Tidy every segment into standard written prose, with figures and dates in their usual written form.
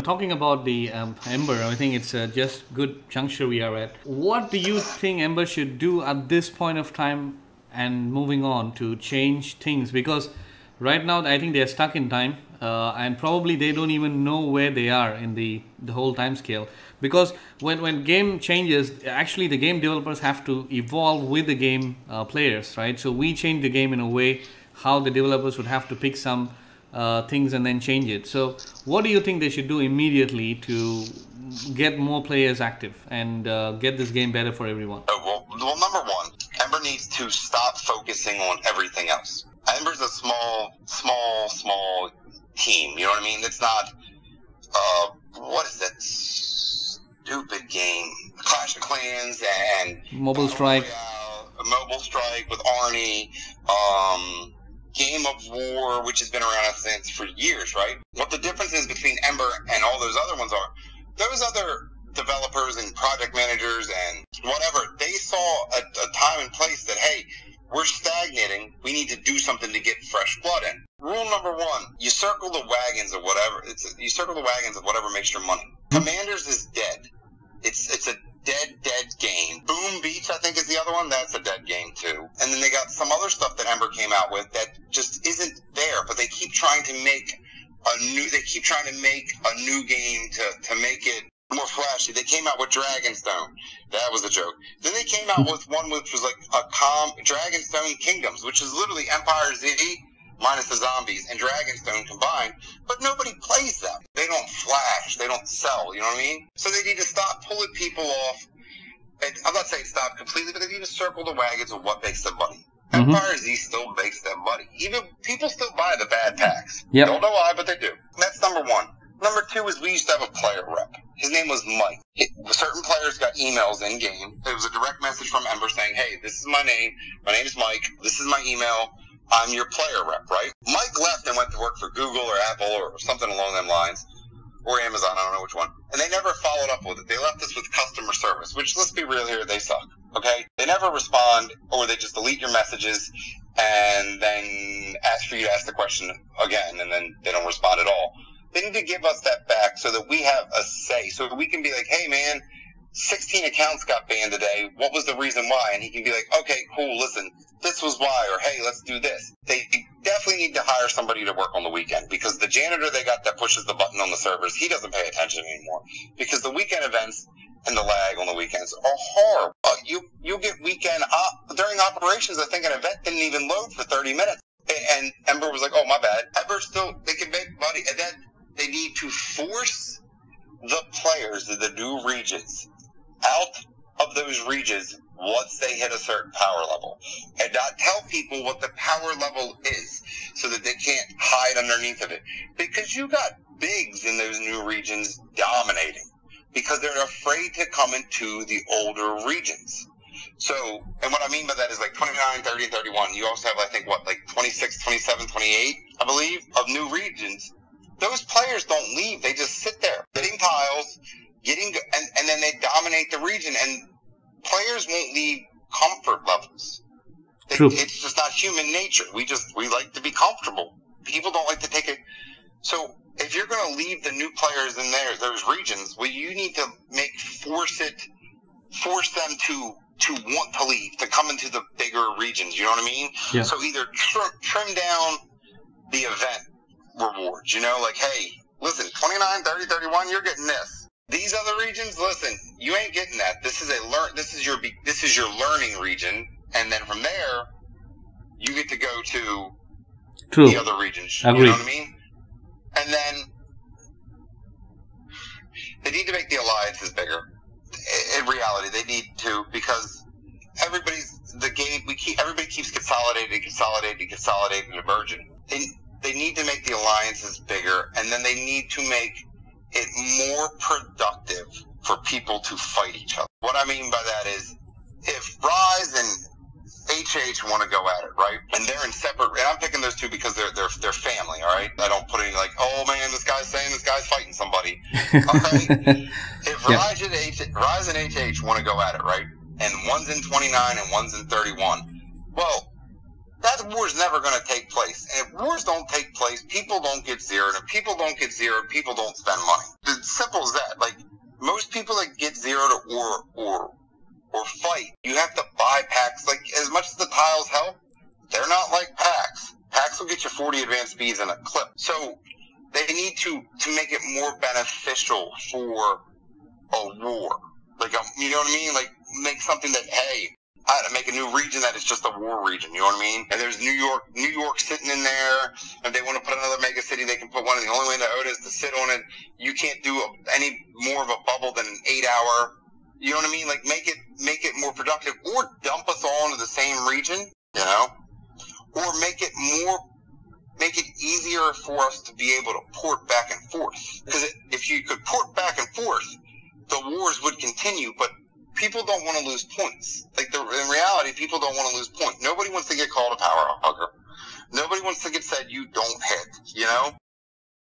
talking about the Ember, I think it's just good juncture we are at. What do you think Ember should do at this point of time and moving on to change things? Because right now I think they're stuck in time and probably they don't even know where they are in the whole time scale. Because when game changes, actually the game developers have to evolve with the game players, right? So we change the game in a way how the developers would have to pick some things and then change it. So what do you think they should do immediately to get more players active and get this game better for everyone? Well, number one, Ember needs to stop focusing on everything else. Ember's a small team, you know what I mean? It's not, what is that stupid game? Clash of Clans and Mobile Strike. Mobile Strike with Arnie, Game of War, which has been around since for years, right? What the difference is between Ember and all those other ones are, those other developers and project managers and whatever, they saw a time and place that, hey, we're stagnating, we need to do something to get fresh blood in. Rule number one, you circle the wagons of whatever, you circle the wagons of whatever makes your money. Commanders is dead. It's a dead game. Boom Beach, I think, is the other one. That's a dead game too. And then they got some other stuff that Ember came out with that just isn't there, but they keep trying to make a new game to make it more flashy. They came out with Dragonstone. That was a joke. Then they came out with one which was like Dragonstone Kingdoms, which is literally Empire Z minus the zombies and Dragonstone combined, but nobody plays them. They don't flash, they don't sell, you know what I mean? So they need to stop pulling people off. And I'm not saying stop completely, but they need to circle the wagons of what makes them money. Empire Z still makes them money. Even people still buy the bad packs. Yep. Don't know why, but they do. That's number one. Number two is we used to have a player rep. His name was Mike. Certain players got emails in-game. It was a direct message from Ember saying, hey, this is my name. My name is Mike. This is my email. I'm your player rep, right? Mike left and went to work for Google or Apple or something along them lines, or Amazon, I don't know which one. And they never followed up with it. They left us with customer service, which, let's be real here, they suck, okay? They never respond, or they just delete your messages and then ask for you to ask the question again, and then they don't respond at all. They need to give us that back so that we have a say, so that we can be like, hey, man, 16 accounts got banned today. What was the reason why? And he can be like, okay, cool, listen, this was why, or hey, let's do this. They definitely need to hire somebody to work on the weekend, because the janitor they got that pushes the button on the servers, he doesn't pay attention anymore, because the weekend events and the lag on the weekends are horrible. You get weekend during operations. I think an event didn't even load for 30 minutes. And Ember was like, oh, my bad. Ember still, they can make money. And then they need to force the players of the new regions out of those regions once they hit a certain power level, and not tell people what the power level is so that they can't hide underneath of it. Because you got bigs in those new regions dominating because they're afraid to come into the older regions. So, and what I mean by that is like 29, 30, and 31. You also have, I think, like 26, 27, 28, I believe, of new regions. Those players don't leave. They just sit there, getting tiles, and then they dominate the region, and players won't leave comfort levels. True. It's just not human nature. We like to be comfortable. People don't like to take it. So if you're going to leave the new players in those regions, well, you need to force them to want to leave, to come into the bigger regions. You know what I mean? Yeah. So either trim down the event rewards, like, hey, listen, 29, 30, 31, you're getting this. These other regions, listen, you ain't getting that. This is your learning region, and then from there, you get to go to the other regions. Agreed. You know what I mean? And then they need to make the alliances bigger. In reality, they need to, because everybody keeps consolidating and merging. They need to make the alliances bigger, and then they need to make it more productive for people to fight each other. What I mean by that is, if Rise and HH want to go at it, right? And they're in separate, and I'm picking those two because they're family, all right? I don't put any like, oh man, this guy's saying this guy's fighting somebody. Okay? If Rise and HH want to go at it, right? And one's in 29 and one's in 31. Well, that war's never going to take place. And if wars don't take place, people don't get zeroed. And if people don't get zeroed, people don't spend money. simple as that. Like, most people that get zeroed or fight, you have to buy packs. Like, as much as the tiles help, they're not like packs. Packs will get you 40 advanced speeds in a clip. So they need to make it more beneficial for a war. Like, you know what I mean? Like, make something that, hey, I had to make a new region that is just a war region, you know what I mean? And there's New York sitting in there. If they want to put another mega city, they can put one. And the only way to own it is to sit on it. You can't do any more of a bubble than an 8-hour. You know what I mean? Like, make it more productive, or dump us all into the same region, you know? Or make it easier for us to be able to port back and forth. Because if you could port back and forth, the wars would continue, but people don't want to lose points. Like, in reality, people don't want to lose points. Nobody wants to get called a power hugger. Nobody wants to get said you don't hit, you know?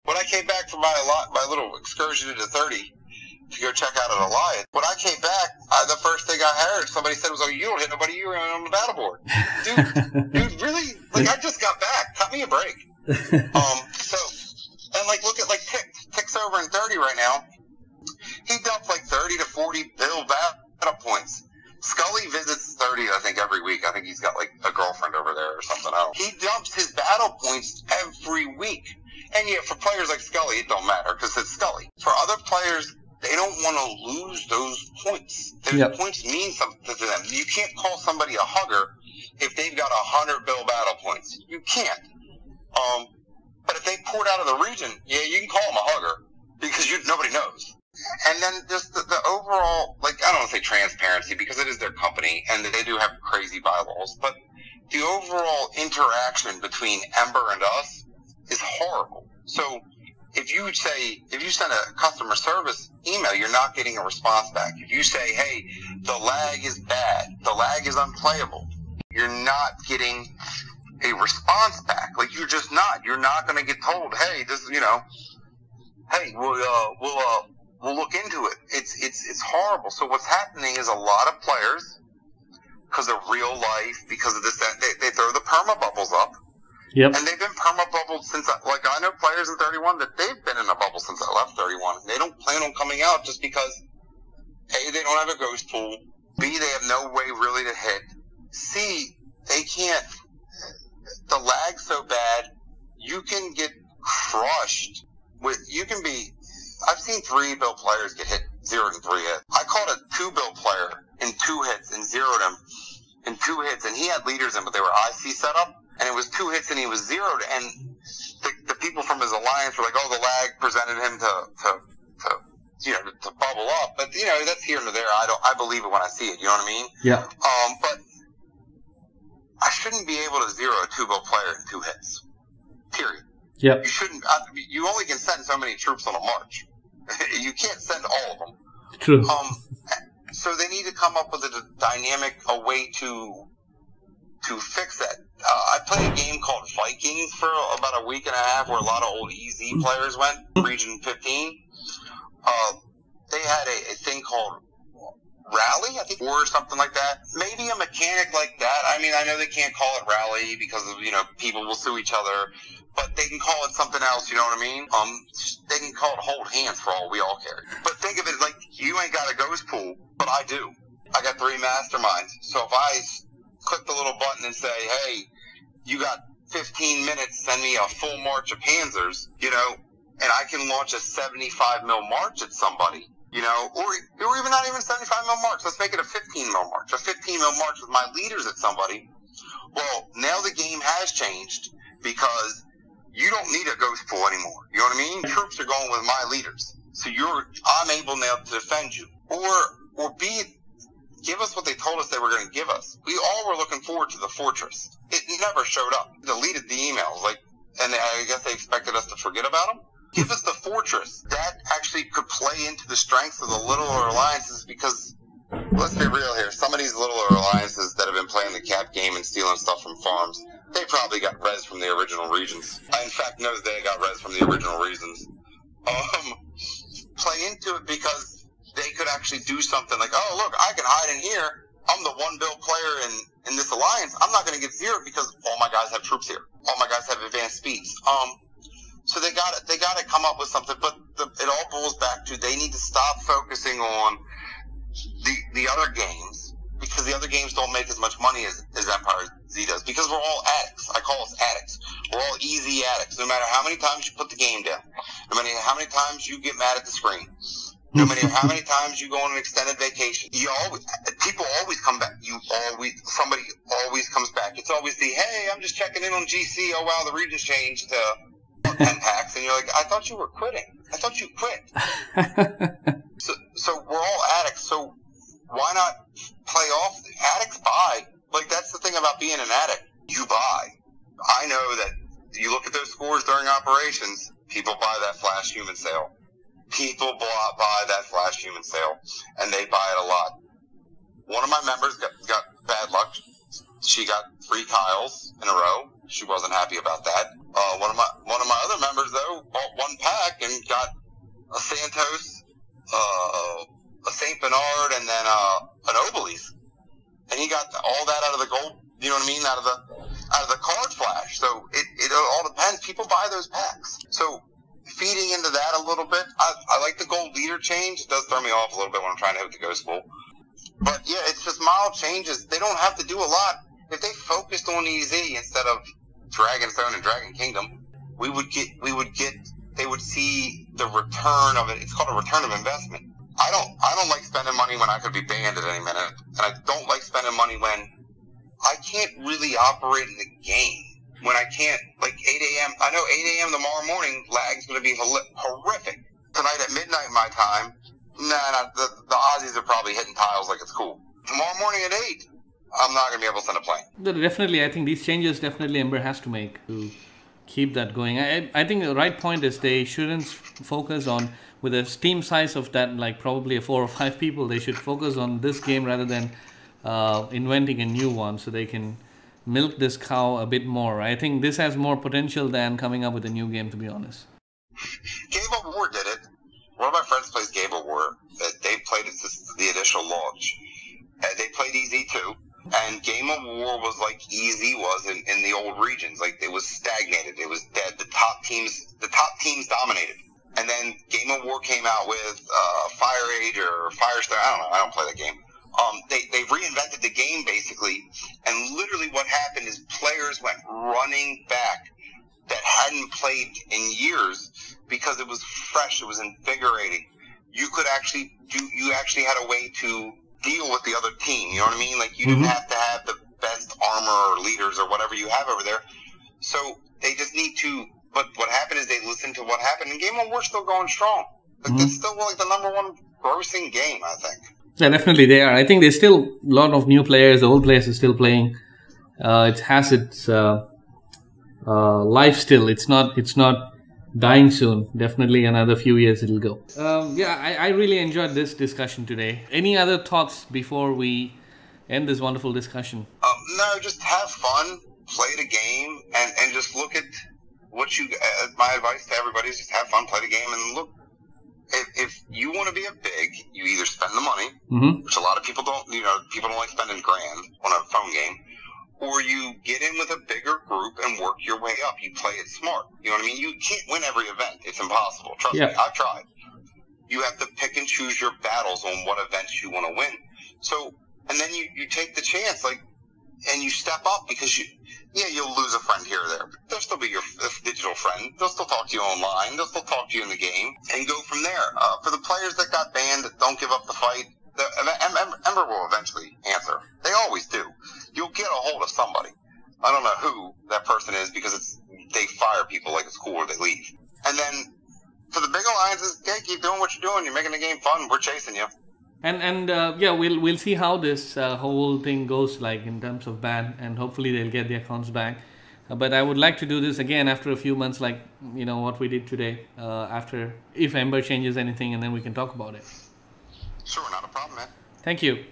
When I came back from my little excursion into 30 to go check out an alliance, when I came back, the first thing I heard somebody said was, "Oh, you don't hit nobody, you're on the battle board." Dude, really? Like, I just got back. Cut me a break. And like, look at like Tick's over in 30 right now. He dumps like 30 to 40 bill battle points. Scully visits 30, I think, every week. I think he's got like a girlfriend over there or something else. He dumps his battle points every week. And yet, for players like Scully, it don't matter because it's Scully. For other players, they don't want to lose those points. Those points mean something to them. You can't call somebody a hugger if they've got 100 bill battle points. You can't. But if they poured out of the region, yeah, you can call them a hugger because nobody knows. And then just the overall, like, I don't want to say transparency because it is their company and they do have crazy bylaws, but the overall interaction between Ember and us is horrible. So if you send a customer service email, you're not getting a response back. If you say, hey, the lag is bad, the lag is unplayable, you're not getting a response back. Like, you're just not. You're not going to get told, hey, this, you know, hey, we'll look into it. It's horrible. So what's happening is a lot of players, because of real life, because of this, they throw the perma bubbles up. Yep. And they've been perma bubbled since, like, I know players in 31 that they've been in a bubble since I left 31. They don't plan on coming out just because, A, they don't have a ghost pool. B, they have no way really to hit. C, they can't. The lag's so bad, you can get crushed I've seen 3-bill players get hit 0 and 3 hits. I caught a 2-bill player in 2 hits and zeroed him in 2 hits, and he had leaders in, but they were IC set up, and it was 2 hits and he was zeroed, and the people from his alliance were like, oh, the lag presented him to bubble up, but, you know, that's here and there. I believe it when I see it, you know what I mean? Yeah. But I shouldn't be able to zero a 2-bill player in 2 hits. Period. Yeah. You shouldn't. You only can send so many troops on a march. You can't send all of them. True. So they need to come up with a way to fix that. I played a game called Vikings for about a week and a half, where a lot of old EZ players went. Region 15. They had a thing called Rally, I think, or something like that. Maybe a mechanic like that. I mean, I know they can't call it Rally because of, you know, people will sue each other, but they can call it something else, you know what I mean? They can call it Hold Hands for all we all carry. But think of it like, you ain't got a ghost pool, but I do. I got 3 masterminds. So if I click the little button and say, hey, you got 15 minutes, send me a full march of Panzers, you know, and I can launch a 75 mil march at somebody, you know, or even not even 75 mil march. Let's make it a 15 mil march. A 15 mil march with my leaders at somebody. Well, now the game has changed because you don't need a ghost pool anymore. You know what I mean? Troops are going with my leaders. So I'm able now to defend you. Or B, give us what they told us they were going to give us. We all were looking forward to the fortress. It never showed up. Deleted the emails, and I guess they expected us to forget about them. Give us the fortress. That actually could play into the strengths of the littler alliances because, let's be real here, some of these littler alliances that have been playing the cap game and stealing stuff from farms, they probably got res from the original regions. I, in fact, know that they got res from the original regions. Play into it because they could actually do something like, oh, look, I can hide in here. I'm the 1-bill player in this alliance. I'm not going to get zeroed because all my guys have troops here. All my guys have advanced speeds. So they got to come up with something. But it all boils back to they need to stop focusing on the other games, because the other games don't make as much money as Empire Z does, because we're all addicts. I call us addicts. We're all easy addicts. No matter how many times you put the game down, no matter how many times you get mad at the screen, no matter how many times you go on an extended vacation, people always come back. Somebody always comes back. It's always hey, I'm just checking in on GC. Oh wow, the region's changed to 10 packs, and you're like, I thought you were quitting. I thought you quit. So we're all addicts. So why not play off? Addicts buy. Like, that's the thing about being an addict. You buy. I know that you look at those scores during operations, people buy that flash human sale. People buy that flash human sale, and they buy it a lot. One of my members got bad luck. She got 3 tiles in a row. She wasn't happy about that. One of my other members, though, bought 1 pack and got a Santos, a Saint Bernard, and then an Obelisk, and he got all that out of the gold. You know what I mean? Out of the card flash. So it all depends. People buy those packs. So feeding into that a little bit, I like the gold leader change. It does throw me off a little bit when I'm trying to hit the ghost school. But yeah, it's just mild changes. They don't have to do a lot. If they focused on EZ instead of Dragonstone and Dragon Kingdom, they would see the return of it. It's called a return of investment. I don't like spending money when I could be banned at any minute, and I don't like spending money when I can't really operate in the game. When I can't, like 8 a.m. I know 8 a.m. tomorrow morning lag's going to be horrific. Tonight at midnight my time, the Aussies are probably hitting tiles like it's cool. Tomorrow morning at 8, I'm not going to be able to send a plane. Definitely, I think these changes definitely Ember has to make to keep that going. I think the right point is they shouldn't focus on, with a team size of that, like probably 4 or 5 people, they should focus on this game rather than inventing a new one, so they can milk this cow a bit more. I think this has more potential than coming up with a new game, to be honest. Game of War did it. One of my friends plays Game of War. They played it since the initial launch. They played EZ too. And Game of War was like EZ was in the old regions. Like, it was stagnated. It was dead. The top teams dominated. And then Game of War came out with Fire Age or Firestar. I don't know. I don't play that game. They reinvented the game basically, and literally what happened is players went running back that hadn't played in years because it was fresh. It was invigorating. You actually had a way to deal with the other team. You know what I mean? Like, you didn't have to have the best armor or leaders or whatever you have over there. So they just need to. But what happened is they listened to what happened, and Game of War's still going strong. Like, it's still like the #1 grossing game, I think. Yeah, definitely they are. I think there's still a lot of new players. The old players are still playing. It has its life still. It's not dying soon. Definitely another few years it'll go. I really enjoyed this discussion today. Any other thoughts before we end this wonderful discussion? No, just have fun, play the game, and just look at what you. My advice to everybody is just have fun, play the game, and look. If you want to be a big, you either spend the money, which a lot of people don't. People don't like spending grand on a phone game, or you get in with a bigger group and work your way up. You play it smart. You know what I mean? You can't win every event. It's impossible. Trust me, I've tried. You have to pick and choose your battles on what events you want to win. So, and then you take the chance, and you step up, because you'll lose a friend here or there. But they'll still be your digital friend. They'll still talk to you online. They'll still talk to you in the game, and go from there. For the players that got banned, that don't give up the fight, Ember will eventually answer. They always do. You'll get a hold of somebody. I don't know who that person is, because they fire people like it's cool, or they leave. And then for the big alliances, keep doing what you're doing. You're making the game fun. We're chasing you. And we'll see how this whole thing goes, like in terms of ban, and hopefully they'll get their accounts back. But I would like to do this again after a few months, like what we did today. After, if Ember changes anything, and then we can talk about it. Sure, not a problem, man. Thank you.